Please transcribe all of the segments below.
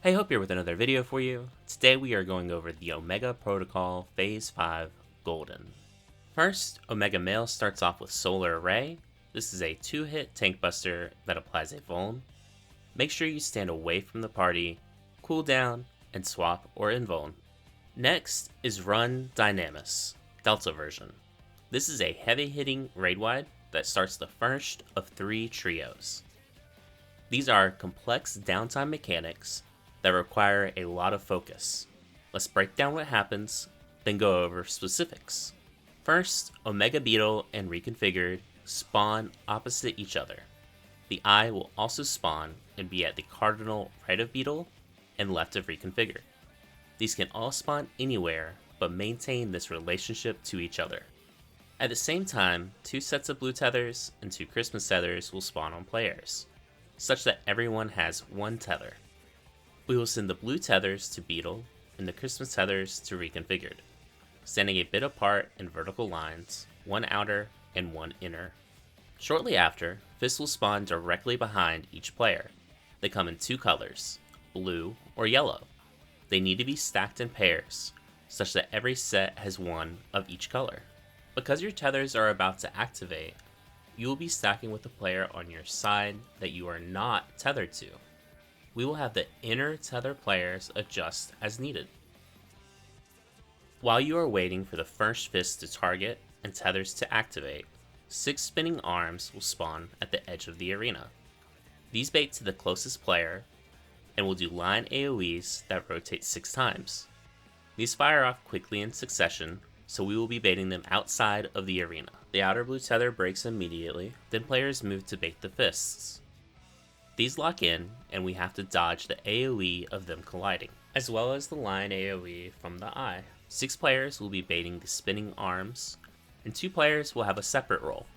Hey, Hope here with another video for you. Today we are going over the Omega Protocol Phase 5 Golden. First, Omega Male starts off with Solar Array. This is a 2-hit tank buster that applies a vuln. Make sure you stand away from the party, cool down, and swap or invuln. Next is Run Dynamis, Delta version. This is a heavy-hitting raid-wide that starts the first of 3 trios. These are complex downtime mechanics that require a lot of focus. Let's break down what happens, then go over specifics. First, Omega Beetle and Reconfigured spawn opposite each other. The Eye will also spawn and be at the cardinal right of Beetle and left of Reconfigured. These can all spawn anywhere, but maintain this relationship to each other. At the same time, 2 sets of blue tethers and 2 Christmas tethers will spawn on players, such that everyone has 1 tether. We will send the blue tethers to Beetle and the Christmas tethers to Reconfigured, standing a bit apart in vertical lines, 1 outer and 1 inner. Shortly after, fists will spawn directly behind each player. They come in 2 colors, blue or yellow. They need to be stacked in pairs, such that every set has 1 of each color. Because your tethers are about to activate, you will be stacking with the player on your side that you are not tethered to. We will have the inner tether players adjust as needed. While you are waiting for the first fist to target and tethers to activate, 6 spinning arms will spawn at the edge of the arena. These bait to the closest player and will do line AoEs that rotate 6 times. These fire off quickly in succession, so we will be baiting them outside of the arena. The outer blue tether breaks immediately, then players move to bait the fists. These lock in, and we have to dodge the AoE of them colliding, as well as the line AoE from the Eye. 6 players will be baiting the spinning arms, and 2 players will have a separate role.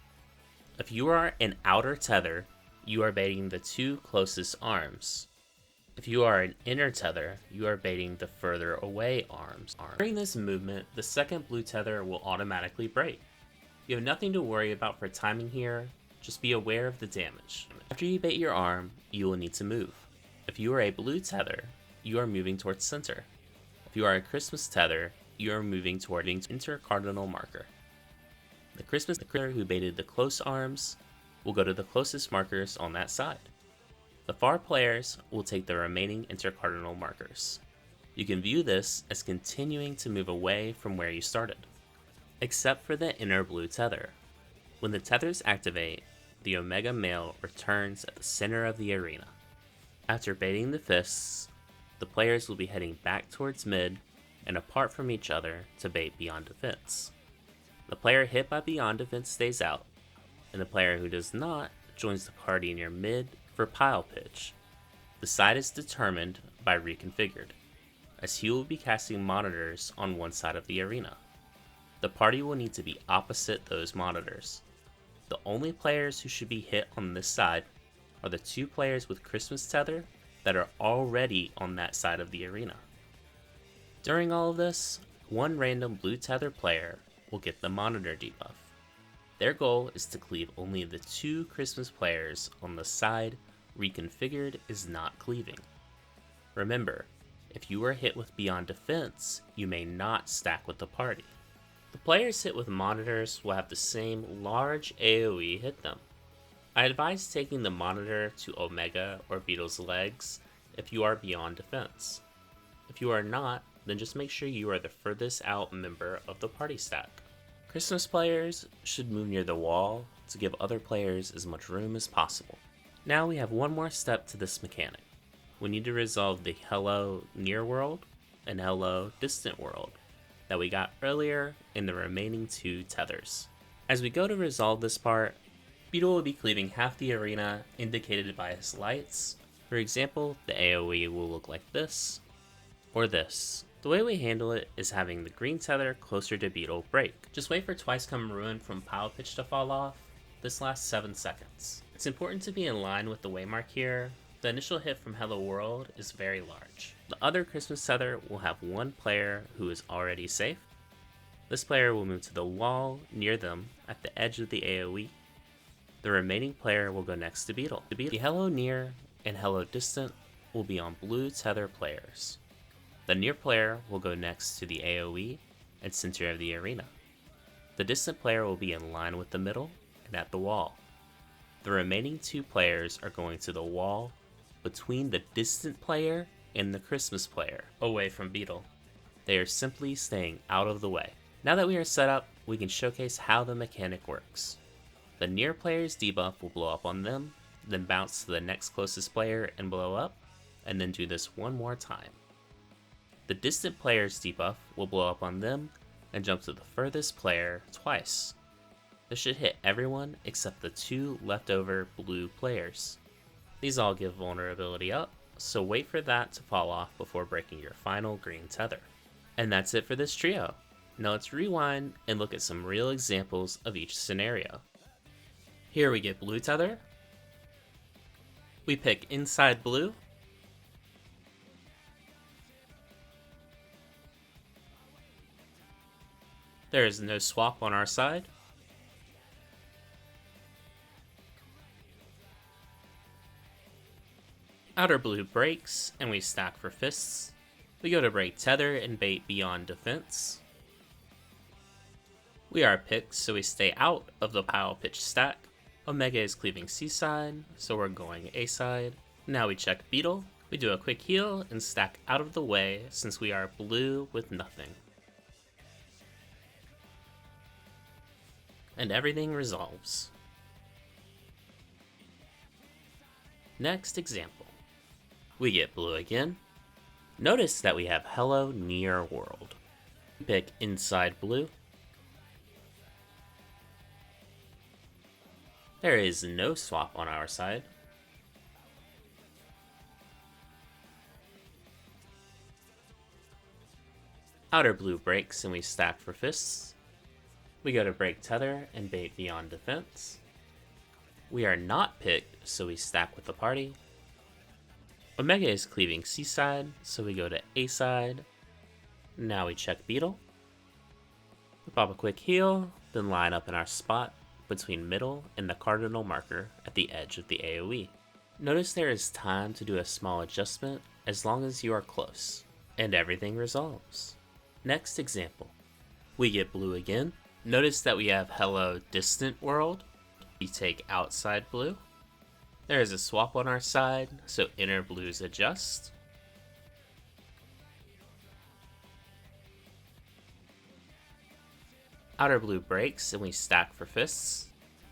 If you are an outer tether, you are baiting the 2 closest arms. If you are an inner tether, you are baiting the further away arms. During this movement, the second blue tether will automatically break. You have nothing to worry about for timing here, just be aware of the damage. After you bait your arm, you will need to move. If you are a blue tether, you are moving towards center. If you are a Christmas tether, you are moving toward an intercardinal marker. The Christmas tether who baited the close arms will go to the closest markers on that side. The far players will take the remaining intercardinal markers. You can view this as continuing to move away from where you started, except for the inner blue tether. When the tethers activate, the Omega Male returns at the center of the arena. After baiting the fists, the players will be heading back towards mid and apart from each other to bait Beyond Defense. The player hit by Beyond Defense stays out, and the player who does not joins the party near mid for Pile Pitch. The side is determined by Reconfigured, as he will be casting monitors on one side of the arena. The party will need to be opposite those monitors. The only players who should be hit on this side are the 2 players with Christmas tether that are already on that side of the arena. During all of this, 1 random blue tether player will get the monitor debuff. Their goal is to cleave only the 2 Christmas players on the side Reconfigured is not cleaving. Remember, if you are hit with Beyond Defense, you may not stack with the party. The players hit with monitors will have the same large AoE hit them. I advise taking the monitor to Omega or Beetle's legs if you are Beyond Defense. If you are not, then just make sure you are the furthest out member of the party stack. Christmas players should move near the wall to give other players as much room as possible. Now we have one more step to this mechanic. We need to resolve the Hello Near World and Hello Distant World that we got earlier in the remaining 2 tethers. As we go to resolve this part, Beetle will be cleaving half the arena indicated by his lights. For example, the AoE will look like this, or this. The way we handle it is having the green tether closer to Beetle break. Just wait for Twice Come Ruin from Pile Pitch to fall off. This lasts 7 seconds. It's important to be in line with the waymark here. The initial hit from Hello World is very large. The other Christmas tether will have 1 player who is already safe. This player will move to the wall near them at the edge of the AoE. The remaining player will go next to Beetle. The Hello Near and Hello Distant will be on blue tether players. The near player will go next to the AoE and center of the arena. The distant player will be in line with the middle and at the wall. The remaining 2 players are going to the wall between the distant player and the Christmas player, away from Beetle. They are simply staying out of the way. Now that we are set up, we can showcase how the mechanic works. The near player's debuff will blow up on them, then bounce to the next closest player and blow up, and then do this one more time. The distant player's debuff will blow up on them and jump to the furthest player twice. This should hit everyone except the 2 leftover blue players. These all give vulnerability up, so wait for that to fall off before breaking your final green tether. And that's it for this trio. Now let's rewind and look at some real examples of each scenario. Here we get blue tether. We pick inside blue. There is no swap on our side. Outer blue breaks, and we stack for fists. We go to break tether and bait beyond defense. We are picked, so we stay out of the pile pitch stack. Omega is cleaving C side, so we're going A side. Now we check Beetle. We do a quick heal and stack out of the way since we are blue with nothing. And everything resolves. Next example. We get blue again. Notice that we have Hello Near World. We pick inside blue. There is no swap on our side. Outer blue breaks and we stack for fists. We go to break tether and bait beyond defense. We are not picked, so we stack with the party. Omega is cleaving C side, so we go to A side. Now we check Beetle. We pop a quick heal, then line up in our spot between middle and the cardinal marker at the edge of the AoE. Notice there is time to do a small adjustment as long as you are close, and everything resolves. Next example. We get blue again. Notice that we have Hello Distant World. We take outside blue. There is a swap on our side, so inner blues adjust. Outer blue breaks and we stack for fists.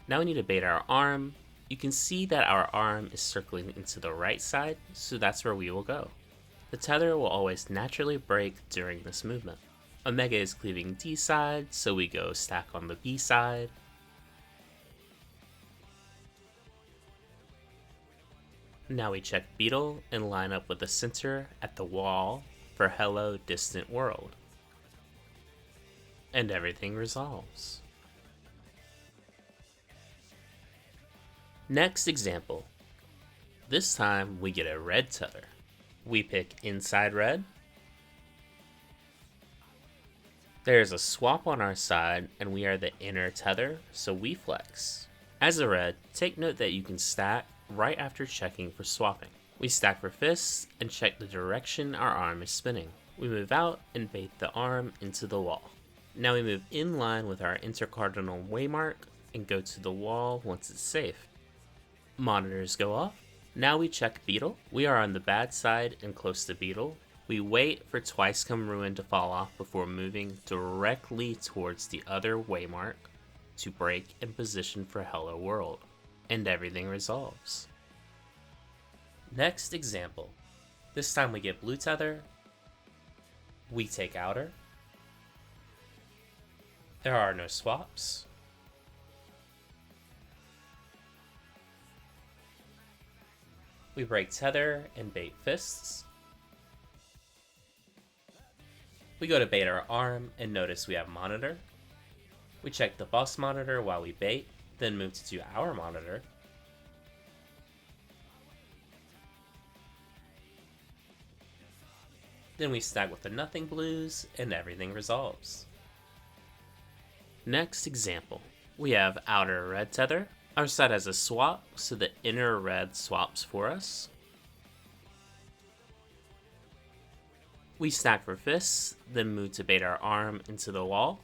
Now we need to bait our arm. You can see that our arm is circling into the right side, so that's where we will go. The tether will always naturally break during this movement. Omega is cleaving D side, so we go stack on the B side. Now we check Beetle and line up with the center at the wall for Hello Distant World. And everything resolves. Next example. This time we get a red tether. We pick inside red. There is a swap on our side and we are the inner tether, so we flex. As a red, take note that you can stack right after checking for swapping. We stack for fists and check the direction our arm is spinning. We move out and bait the arm into the wall. Now we move in line with our intercardinal waymark and go to the wall once it's safe. Monitors go off. Now we check Beetle. We are on the bad side and close to Beetle. We wait for Twice Come Ruin to fall off before moving directly towards the other waymark to break and position for Hello World. And everything resolves. Next example. This time we get blue tether. We take outer. There are no swaps. We break tether and bait fists. We go to bait our arm and notice we have monitor. We check the boss monitor while we bait, then move to do our monitor. Then we stack with the nothing blues and everything resolves. Next example. We have outer red tether. Our side has a swap, so the inner red swaps for us. We stack for fists, then move to bait our arm into the wall.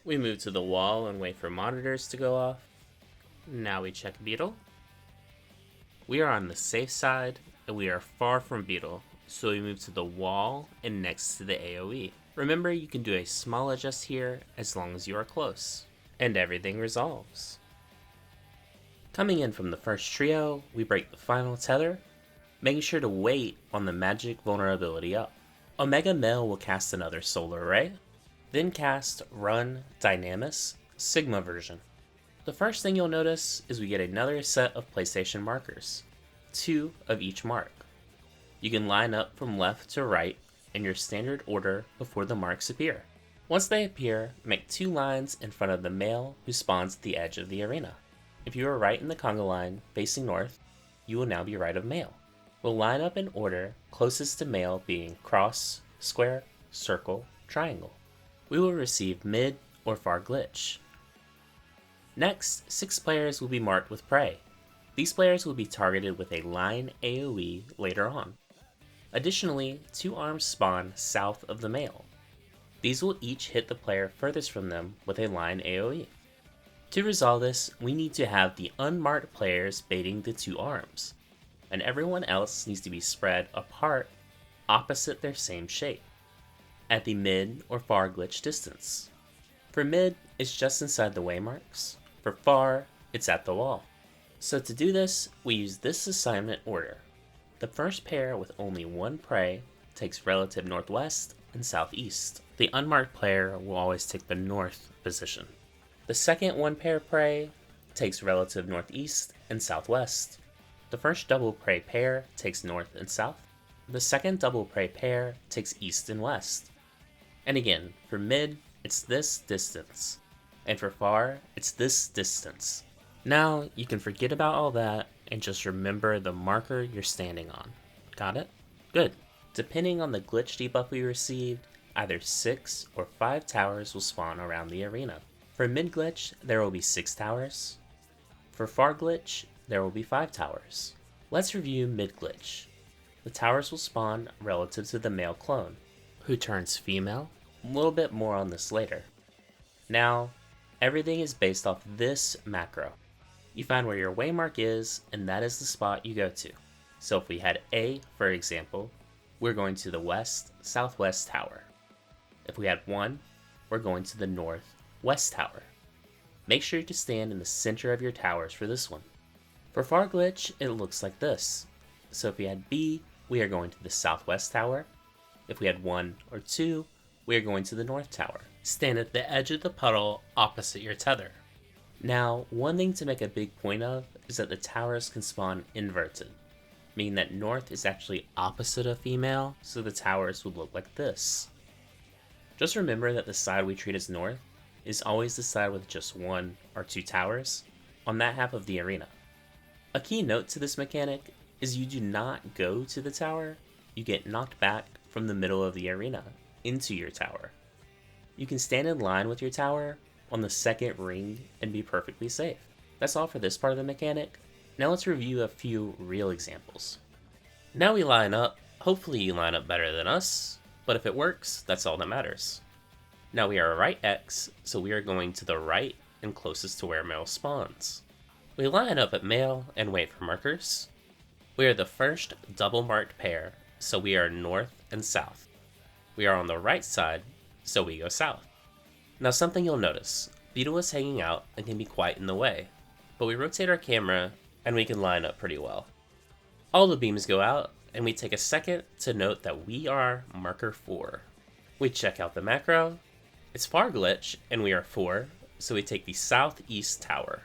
We move to the wall and wait for monitors to go off. Now we check Beetle. We are on the safe side, and we are far from Beetle, so we move to the wall and next to the AoE. Remember, you can do a small adjust here as long as you are close, and everything resolves. Coming in from the first trio, we break the final tether, making sure to wait on the magic vulnerability up. Omega Male will cast another Solar Ray, then cast Run Dynamis Sigma version. The first thing you'll notice is we get another set of PlayStation markers, 2 of each mark. You can line up from left to right in your standard order before the marks appear. Once they appear, make 2 lines in front of the male who spawns at the edge of the arena. If you are right in the conga line facing north, you will now be right of male. We'll line up in order, closest to male being cross, square, circle, triangle. We will receive mid or far glitch. Next, 6 players will be marked with prey. These players will be targeted with a line AoE later on. Additionally, 2 arms spawn south of the male. These will each hit the player furthest from them with a line AoE. To resolve this, we need to have the unmarked players baiting the 2 arms, and everyone else needs to be spread apart opposite their same shape, at the mid or far glitch distance. For mid, it's just inside the waymarks. For far, it's at the wall. So to do this, we use this assignment order. The first pair with only 1 prey takes relative northwest and southeast. The unmarked player will always take the north position. The second 1 pair prey takes relative northeast and southwest. The first double prey pair takes north and south. The second double prey pair takes east and west. And again, for mid, it's this distance. And for far, it's this distance. Now, you can forget about all that and just remember the marker you're standing on. Got it? Good. Depending on the glitch debuff we received, either 6 or 5 towers will spawn around the arena. For mid glitch, there will be 6 towers. For far glitch, there will be 5 towers. Let's review mid glitch. The towers will spawn relative to the male clone, who turns female. A little bit more on this later. Now, everything is based off this macro. You find where your waymark is, and that is the spot you go to. So if we had A, for example, we're going to the west southwest tower. If we had 1, we're going to the northwest tower. Make sure to stand in the center of your towers for this one. For far glitch, it looks like this. So if we had B, we are going to the southwest tower. If we had 1 or 2, we are going to the north tower. Stand at the edge of the puddle opposite your tether. Now, one thing to make a big point of is that the towers can spawn inverted, meaning that north is actually opposite of female, so the towers would look like this. Just remember that the side we treat as north is always the side with just 1 or 2 towers on that half of the arena. A key note to this mechanic is you do not go to the tower, you get knocked back from the middle of the arena into your tower. You can stand in line with your tower on the second ring and be perfectly safe. That's all for this part of the mechanic. Now let's review a few real examples. Now we line up. Hopefully you line up better than us, but if it works, that's all that matters. Now we are right X, so we are going to the right and closest to where male spawns. We line up at male and wait for markers. We are the first double marked pair, so we are north and south. We are on the right side, so we go south. Now something you'll notice, Beetle is hanging out and can be quite in the way, but we rotate our camera and we can line up pretty well. All the beams go out and we take a second to note that we are marker 4. We check out the macro, it's far glitch and we are 4, so we take the southeast tower.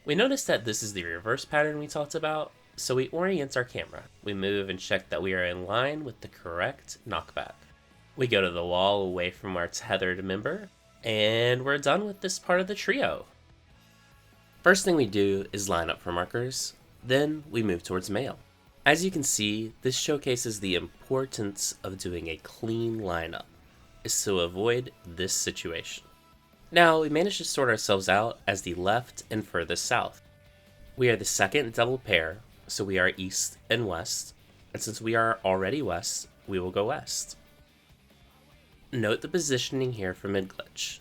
We notice that this is the reverse pattern we talked about, so we orient our camera. We move and check that we are in line with the correct knockback. We go to the wall away from our tethered member, and we're done with this part of the trio. First thing we do is line up for markers, then we move towards male. As you can see, this showcases the importance of doing a clean lineup, is to avoid this situation. Now, we managed to sort ourselves out as the left and furthest south. We are the second double pair, so we are east and west, and since we are already west, we will go west. Note the positioning here for mid-glitch.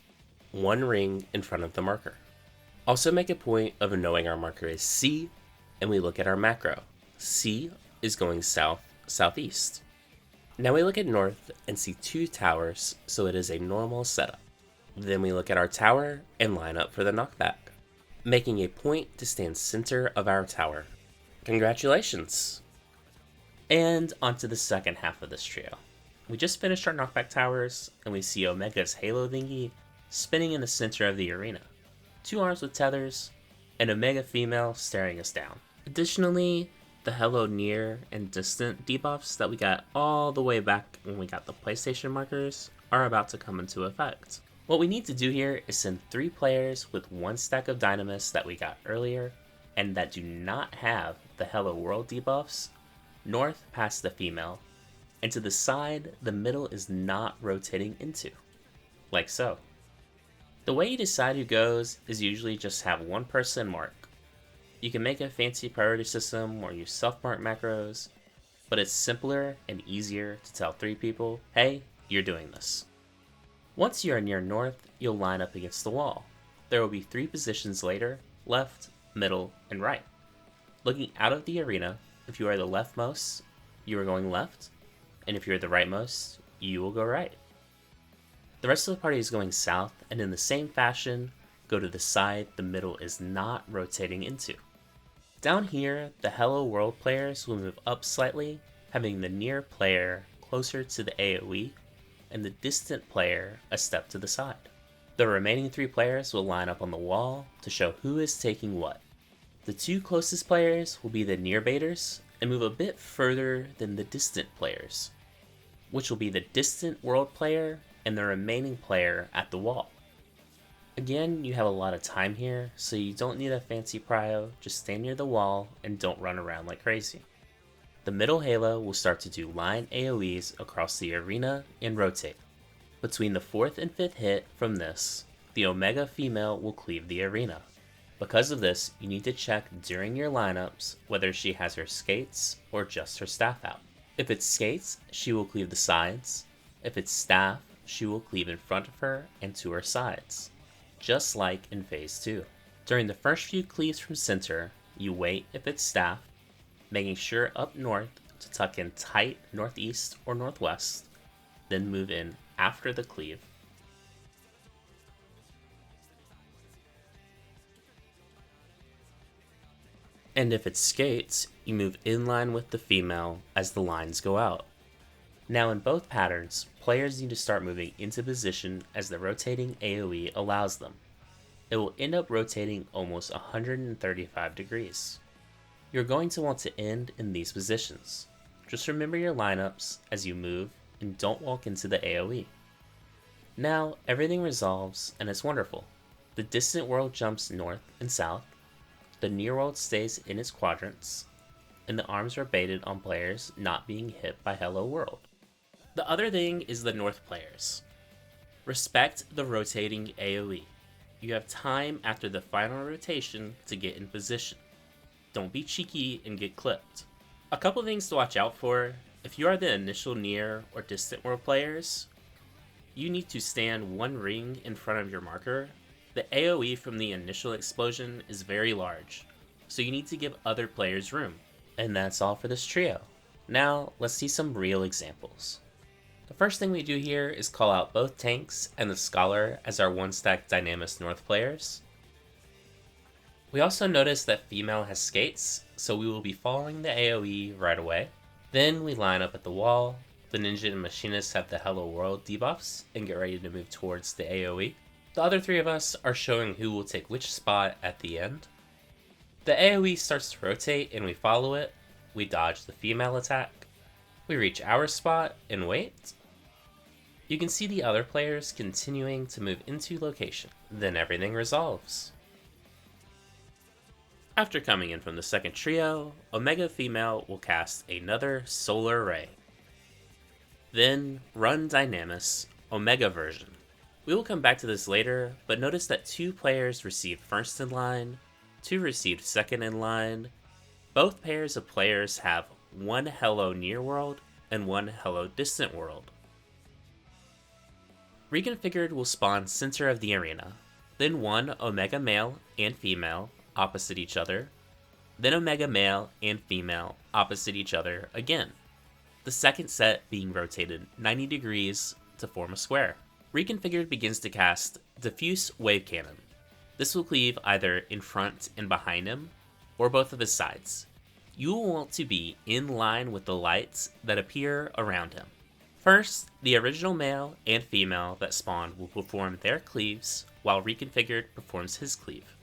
One ring in front of the marker. Also make a point of knowing our marker is C, and we look at our macro. C is going south, southeast. Now we look at north and see two towers, so it is a normal setup. Then we look at our tower and line up for the knockback, making a point to stand center of our tower. Congratulations! And onto the second half of this trio. We just finished our knockback towers, and we see Omega's Halo thingy spinning in the center of the arena. Two arms with tethers, and Omega female staring us down. Additionally, the Hello Near and Distant debuffs that we got all the way back when we got the PlayStation markers are about to come into effect. What we need to do here is send 3 players with 1 stack of Dynamis that we got earlier, and that do not have the Hello World debuffs, north past the female, and to the side the middle is not rotating into. Like so. The way you decide who goes is usually just have one person mark. You can make a fancy priority system or use self-mark macros, but it's simpler and easier to tell 3 people, hey, you're doing this. Once you are near north, you'll line up against the wall. There will be 3 positions later, left, middle, and right. Looking out of the arena, if you are the leftmost, you are going left, and if you're the rightmost, you will go right. The rest of the party is going south, and in the same fashion, go to the side the middle is not rotating into. Down here, the Hello World players will move up slightly, having the near player closer to the AoE, and the distant player a step to the side. The remaining 3 players will line up on the wall to show who is taking what. The 2 closest players will be the near baiters and move a bit further than the distant players, which will be the distant world player and the remaining player at the wall. Again, you have a lot of time here, so you don't need a fancy prio, just stand near the wall and don't run around like crazy. The middle Halo will start to do line AoEs across the arena and rotate. Between the 4th and 5th hit from this, the Omega female will cleave the arena. Because of this, you need to check during your lineups whether she has her skates or just her staff out. If it's skates, she will cleave the sides. If it's staff, she will cleave in front of her and to her sides, just like in Phase 2. During the first few cleaves from center, you wait if it's staff, making sure up north to tuck in tight northeast or northwest, then move in after the cleave. And if it's skates, you move in line with the female as the lines go out. Now in both patterns, players need to start moving into position as the rotating AoE allows them. It will end up rotating almost 135 degrees. You're going to want to end in these positions. Just remember your lineups as you move and don't walk into the AoE. Now everything resolves and it's wonderful. The distant world jumps north and south, the near world stays in its quadrants, and the arms are baited on players not being hit by Hello World. The other thing is the north players. Respect the rotating AoE. You have time after the final rotation to get in position. Don't be cheeky and get clipped. A couple things to watch out for. If you are the initial near or distant world players, you need to stand one ring in front of your marker. The AoE from the initial explosion is very large, so you need to give other players room. And that's all for this trio. Now, let's see some real examples. The first thing we do here is call out both tanks and the Scholar as our 1-stack Dynamis North players. We also notice that female has skates, so we will be following the AoE right away. Then we line up at the wall, the Ninja and Machinist have the Hello World debuffs and get ready to move towards the AoE. The other 3 of us are showing who will take which spot at the end. The AoE starts to rotate and we follow it. We dodge the female attack. We reach our spot and wait. You can see the other players continuing to move into location. Then everything resolves. After coming in from the second trio, Omega female will cast another Solar Ray. Then run Dynamis, Omega version. We will come back to this later, but notice that 2 players received first in line, 2 received second in line. Both pairs of players have 1 hello near world and 1 hello distant world. Reconfigured will spawn center of the arena, then 1 Omega male and female opposite each other, then Omega male and female opposite each other again, the second set being rotated 90 degrees to form a square. Reconfigured begins to cast Diffuse Wave Cannon. This will cleave either in front and behind him, or both of his sides. You will want to be in line with the lights that appear around him. First, the original male and female that spawned will perform their cleaves, while Reconfigured performs his cleave.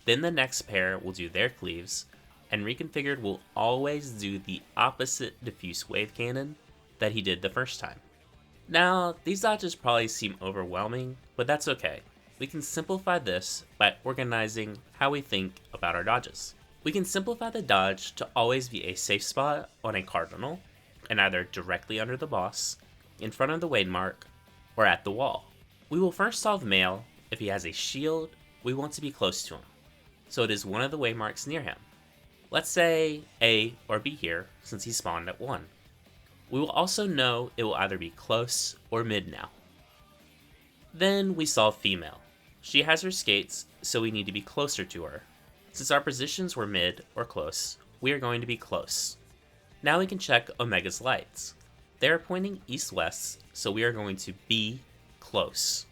Then the next pair will do their cleaves, and Reconfigured will always do the opposite Diffuse Wave Cannon that he did the first time. Now, these dodges probably seem overwhelming, but that's okay. We can simplify this by organizing how we think about our dodges. We can simplify the dodge to always be a safe spot on a cardinal, and either directly under the boss, in front of the waymark, or at the wall. We will first solve male. If he has a shield, we want to be close to him, so it is one of the waymarks near him. Let's say A or B here, since he spawned at 1. We will also know it will either be close or mid now. Then we solve female. She has her skates, so we need to be closer to her. Since our positions were mid or close, we are going to be close. Now we can check Omega's lights. They are pointing east-west, so we are going to be close.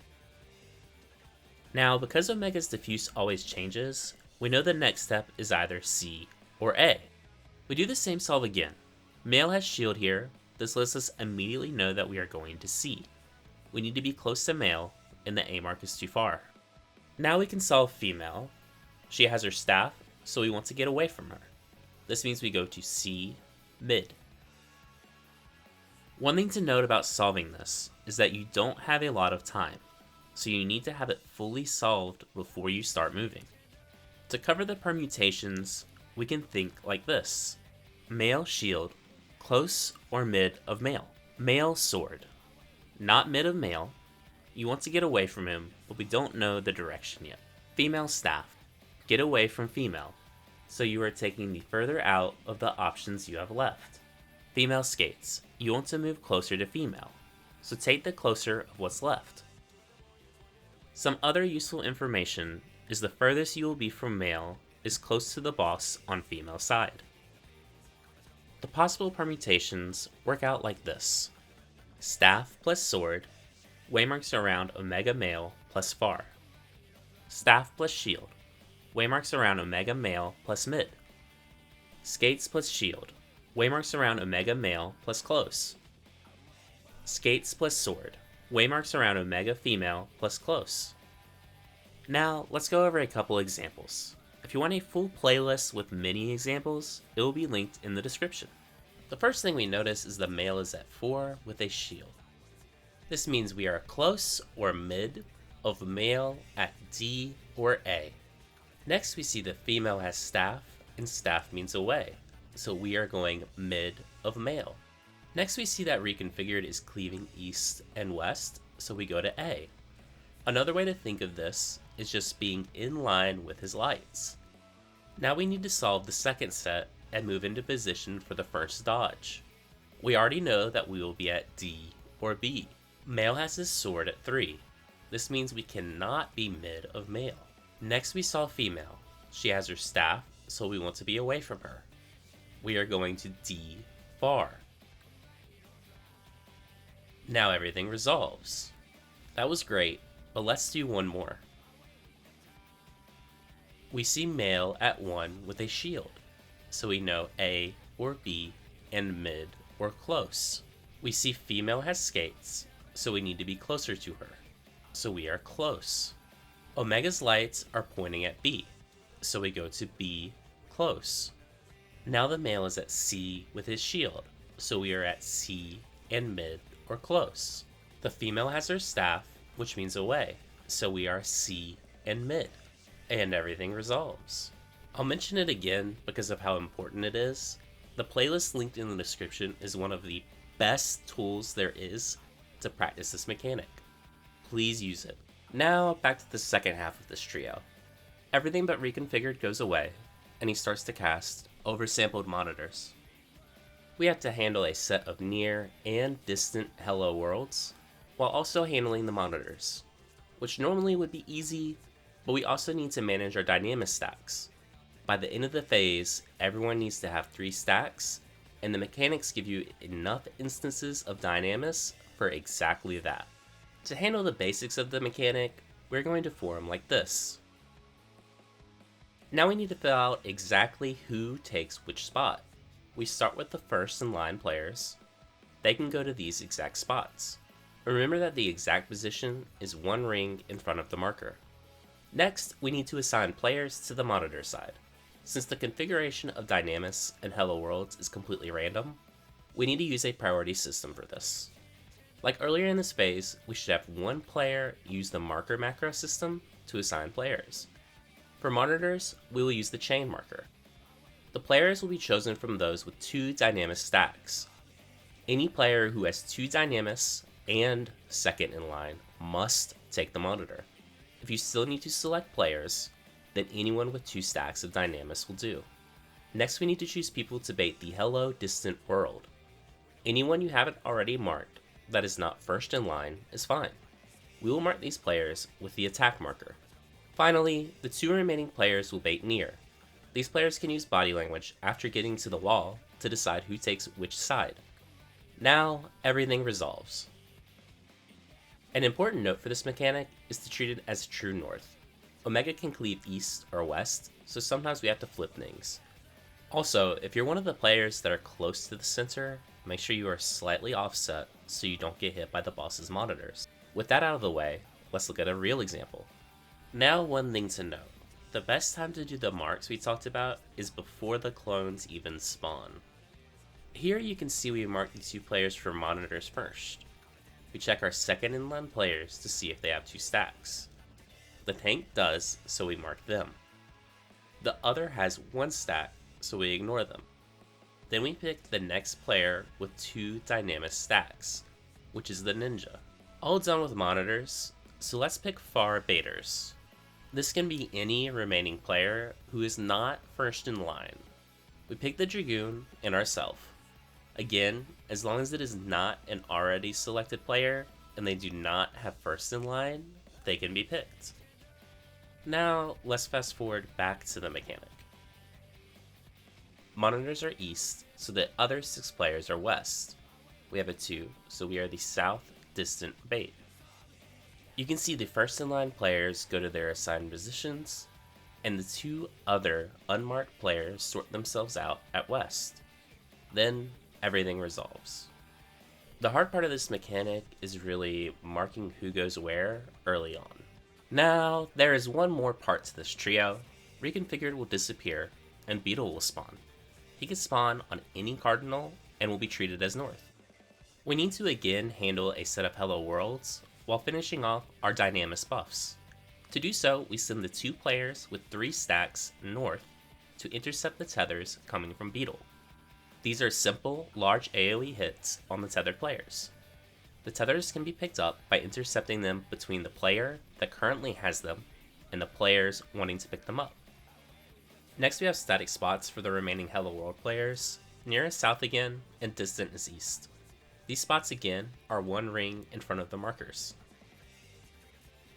Now, because Omega's diffuse always changes, we know the next step is either C or A. We do the same solve again. Male has shield here. This lets us immediately know that we are going to C. We need to be close to male, and the A mark is too far. Now we can solve female. She has her staff, so we want to get away from her. This means we go to C, mid. One thing to note about solving this is that you don't have a lot of time, so you need to have it fully solved before you start moving. To cover the permutations, we can think like this. Male shield, close or mid of male. Male sword, not mid of male. You want to get away from him, but we don't know the direction yet. Female staff, get away from female, so you are taking the further out of the options you have left. Female skates, you want to move closer to female, so take the closer of what's left. Some other useful information is the furthest you will be from male is close to the boss on female side. The possible permutations work out like this. Staff plus sword, waymarks around Omega male plus far. Staff plus shield, waymarks around Omega male plus mid. Skates plus shield, waymarks around Omega male plus close. Skates plus sword, waymarks around Omega female plus close. Now, let's go over a couple examples. If you want a full playlist with many examples, it will be linked in the description. The first thing we notice is the male is at 4 with a shield. This means we are close or mid of male at D or A. Next we see the female has staff, and staff means away, so we are going mid of male. Next we see that Reconfigured is cleaving east and west, so we go to A. Another way to think of this is just being in line with his lights. Now we need to solve the second set and move into position for the first dodge. We already know that we will be at D or B. Male has his sword at 3. This means we cannot be mid of male. Next we saw female. She has her staff, so we want to be away from her. We are going to D far. Now everything resolves. That was great, but let's do one more. We see male at 1 with a shield, so we know A or B and mid or close. We see female has skates, so we need to be closer to her, so we are close. Omega's lights are pointing at B, so we go to B close. Now the male is at C with his shield, so we are at C and mid or close. The female has her staff, which means away, so we are C and mid. And everything resolves. I'll mention it again because of how important it is. The playlist linked in the description is one of the best tools there is to practice this mechanic. Please use it. Now, back to the second half of this trio. Everything but reconfigured goes away, and he starts to cast oversampled monitors. We have to handle a set of near and distant hello worlds, while also handling the monitors, which normally would be easy, but we also need to manage our dynamis stacks. By the end of the phase, everyone needs to have 3 stacks, and the mechanics give you enough instances of dynamis for exactly that. To handle the basics of the mechanic, we're going to form like this. Now we need to fill out exactly who takes which spot. We start with the first in line players. They can go to these exact spots. Remember that the exact position is 1 ring in front of the marker. Next, we need to assign players to the monitor side. Since the configuration of dynamis and hello worlds is completely random, we need to use a priority system for this. Like earlier in this phase, we should have 1 player use the marker macro system to assign players. For monitors, we will use the chain marker. The players will be chosen from those with 2 dynamis stacks. Any player who has 2 dynamis and second in line must take the monitor. If you still need to select players, then anyone with 2 stacks of dynamis will do. Next, we need to choose people to bait the hello distant world. Anyone you haven't already marked that is not first in line is fine. We will mark these players with the attack marker. Finally, the 2 remaining players will bait near. These players can use body language after getting to the wall to decide who takes which side. Now, everything resolves. An important note for this mechanic is to treat it as true north. Omega can cleave east or west, so sometimes we have to flip things. Also, if you're one of the players that are close to the center, make sure you are slightly offset so you don't get hit by the boss's monitors. With that out of the way, let's look at a real example. Now, one thing to note. The best time to do the marks we talked about is before the clones even spawn. Here you can see we mark the 2 players for monitors first. We check our second in line players to see if they have 2 stacks. The tank does, so we mark them. The other has 1 stack, so we ignore them. Then we pick the next player with 2 dynamis stacks, which is the ninja. All done with monitors, so let's pick far baiters. This can be any remaining player who is not first in line. We pick the dragoon and ourself. Again, as long as it is not an already selected player and they do not have first in line, they can be picked. Now, let's fast forward back to the mechanic. Monitors are east, so the other 6 players are west. We have a 2, so we are the south distant bait. You can see the first in line players go to their assigned positions, and the 2 other unmarked players sort themselves out at west. Then, everything resolves. The hard part of this mechanic is really marking who goes where early on. Now, there is one more part to this trio. Reconfigured will disappear, and Beetle will spawn. He can spawn on any cardinal, and will be treated as north. We need to again handle a set of hello worlds, while finishing off our dynamis buffs. To do so, we send the 2 players with 3 stacks north to intercept the tethers coming from Beetle. These are simple, large AoE hits on the tethered players. The tethers can be picked up by intercepting them between the player that currently has them and the players wanting to pick them up. Next, we have static spots for the remaining Hello World players. Near is south again, and distant is east. These spots again are 1 ring in front of the markers.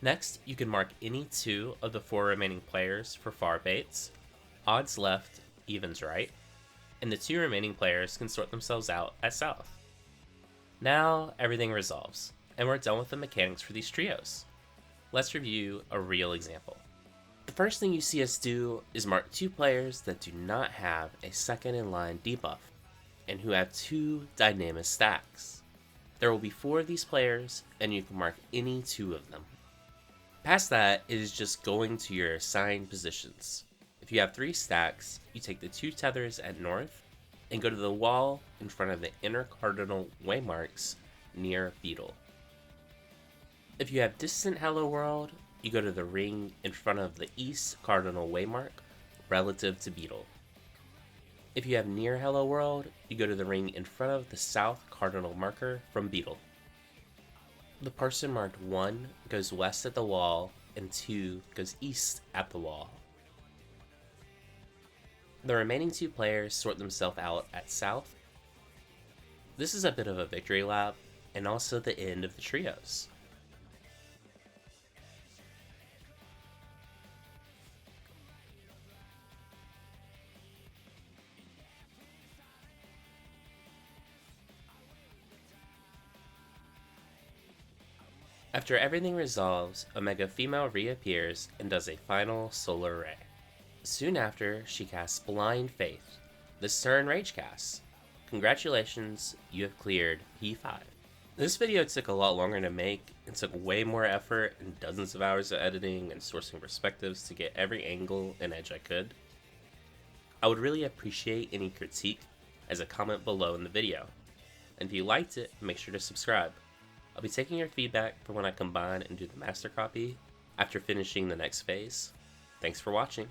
Next, you can mark any 2 of the 4 remaining players for far baits, odds left, evens right, and the 2 remaining players can sort themselves out at south. Now, everything resolves, and we're done with the mechanics for these trios. Let's review a real example. The first thing you see us do is mark 2 players that do not have a second in line debuff, and who have 2 dynamis stacks. There will be 4 of these players, and you can mark any 2 of them. Past that, it is just going to your assigned positions. If you have 3 stacks, you take the 2 tethers at north, and go to the wall in front of the inner cardinal waymarks near Beetle. If you have distant Hello World, you go to the ring in front of the east cardinal waymark relative to Beetle. If you have near Hello World, you go to the ring in front of the south cardinal marker from Beetle. The person marked 1 goes west at the wall, and 2 goes east at the wall. The remaining 2 players sort themselves out at south. This is a bit of a victory lap, and also the end of the trios. After everything resolves, Omega Female reappears and does a final solar ray. Soon after, she casts Blind Faith. This turn Rage casts. Congratulations, you have cleared P5. This video took a lot longer to make and took way more effort and dozens of hours of editing and sourcing perspectives to get every angle and edge I could. I would really appreciate any critique as a comment below in the video. And if you liked it, make sure to subscribe. I'll be taking your feedback for when I combine and do the master copy after finishing the next phase. Thanks for watching.